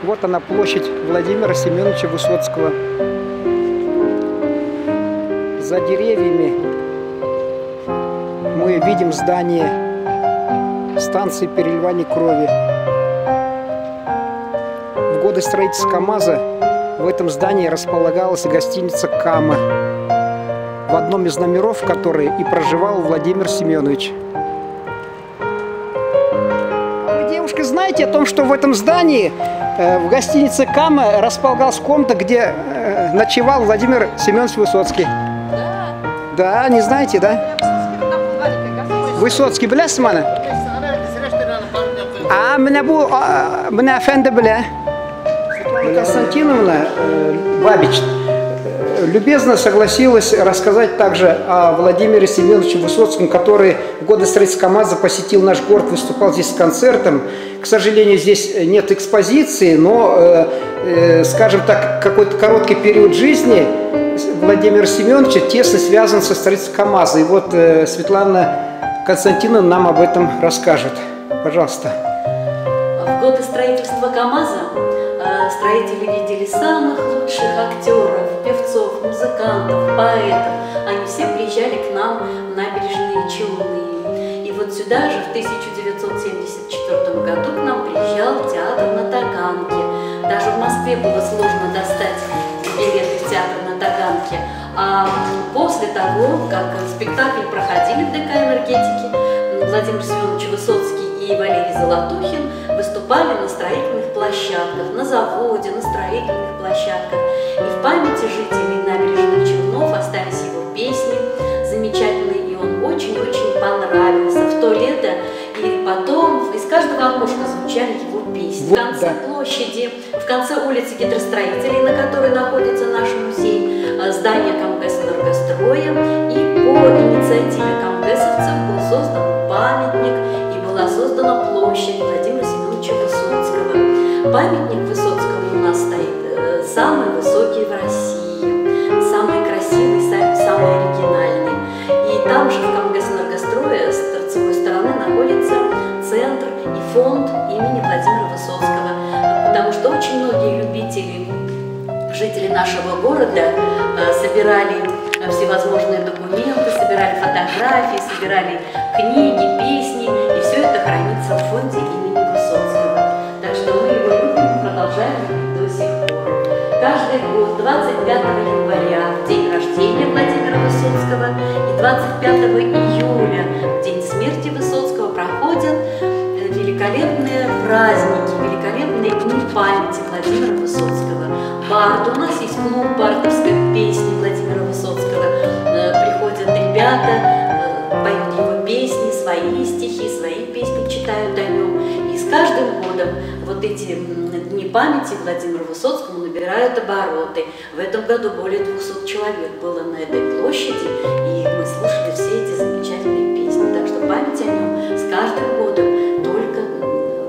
Вот она, площадь Владимира Семеновича Высоцкого. За деревьями мы видим здание станции переливания крови. В годы строительства КАМАЗа в этом здании располагалась гостиница «Кама», в одном из номеров которой и проживал Владимир Семенович. Вы, девушка, знаете о том, что в этом здании, в гостинице «Кама», располагалась комната, где ночевал Владимир Семенович Высоцкий? Да, не знаете, да? Высоцкий білесіз мені? Меня efendi біле. Константиновна Бабич любезно согласилась рассказать также о Владимире Семеновиче Высоцком, который в годы строительства КАМАЗа посетил наш город, выступал здесь с концертом. К сожалению, здесь нет экспозиции, но, скажем так, какой-то короткий период жизни Владимира Семеновича тесно связан со строительством КАМАЗа. И вот Светлана Константиновна нам об этом расскажет. Пожалуйста. В годы строительства КАМАЗа строители видели самых лучших актеров, певцов, музыкантов, поэтов. Они все приезжали к нам в набережные Челны. И вот сюда же в 1974 году к нам приезжал театр на Таганке. Даже в Москве было сложно достать билеты в театр на Таганке. А после того, как спектакль проходили в ДК «Энергетики», Владимир Семенович Высоцкий и Валерий Золотухин выступали на строительных площадках, на заводе, на строительных площадках. И в памяти жителей набережных Челнов остались его песни замечательные, и он очень-очень понравился в то лето. И потом из каждого окошка звучали его песни. В конце площади, в конце улицы Гидростроителей, на которой находится наш музей, здание КамГЭС «Энергостроя», и по инициативе камгэсовцев был создан памятник и была создана площадь Владимира Семеновича Высоцкого. Памятник Высоцкому у нас стоит самый высокий в России, самый красивый, самый оригинальный. И там же в КамГЭС «Энергостроя» с торцевой стороны находится центр и фонд имени Владимира Высоцкого, потому что очень многие любители, жители нашего города собирали всевозможные документы, собирали фотографии, собирали книги, песни, и все это хранится в фонде имени Высоцкого. Так что мы его любим и продолжаем любить до сих пор. Каждый год, 25 января, в день рождения Владимира Высоцкого, и 25 июля, в день смерти Высоцкого, проходят великолепные праздники, великолепные дни памяти Владимира Высоцкого. Бард, у нас есть клуб бардовской песни Владимира Высоцкого. Приходят ребята, поют его песни, свои стихи, свои песни читают о нем. И с каждым годом вот эти дни памяти Владимиру Высоцкому набирают обороты. В этом году более 200 человек было на этой площади, и мы слушали все эти замечательные песни. Так что память о нем с каждым годом только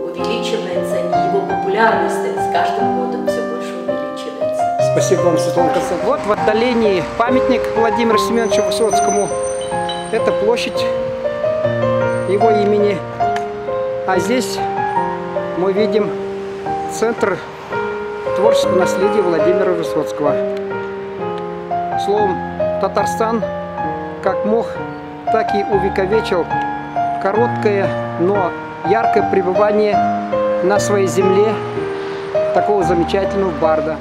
увеличивается, и его популярность с каждым годом все больше увеличивается. Спасибо вам, Светлана Константиновна. Вот в отдалении памятник Владимиру Семеновичу Высоцкому. Это площадь его имени. А здесь мы видим центр творческого наследия Владимира Высоцкого. Словом, Татарстан как мог, так и увековечил короткое, но яркое пребывание на своей земле такого замечательного барда.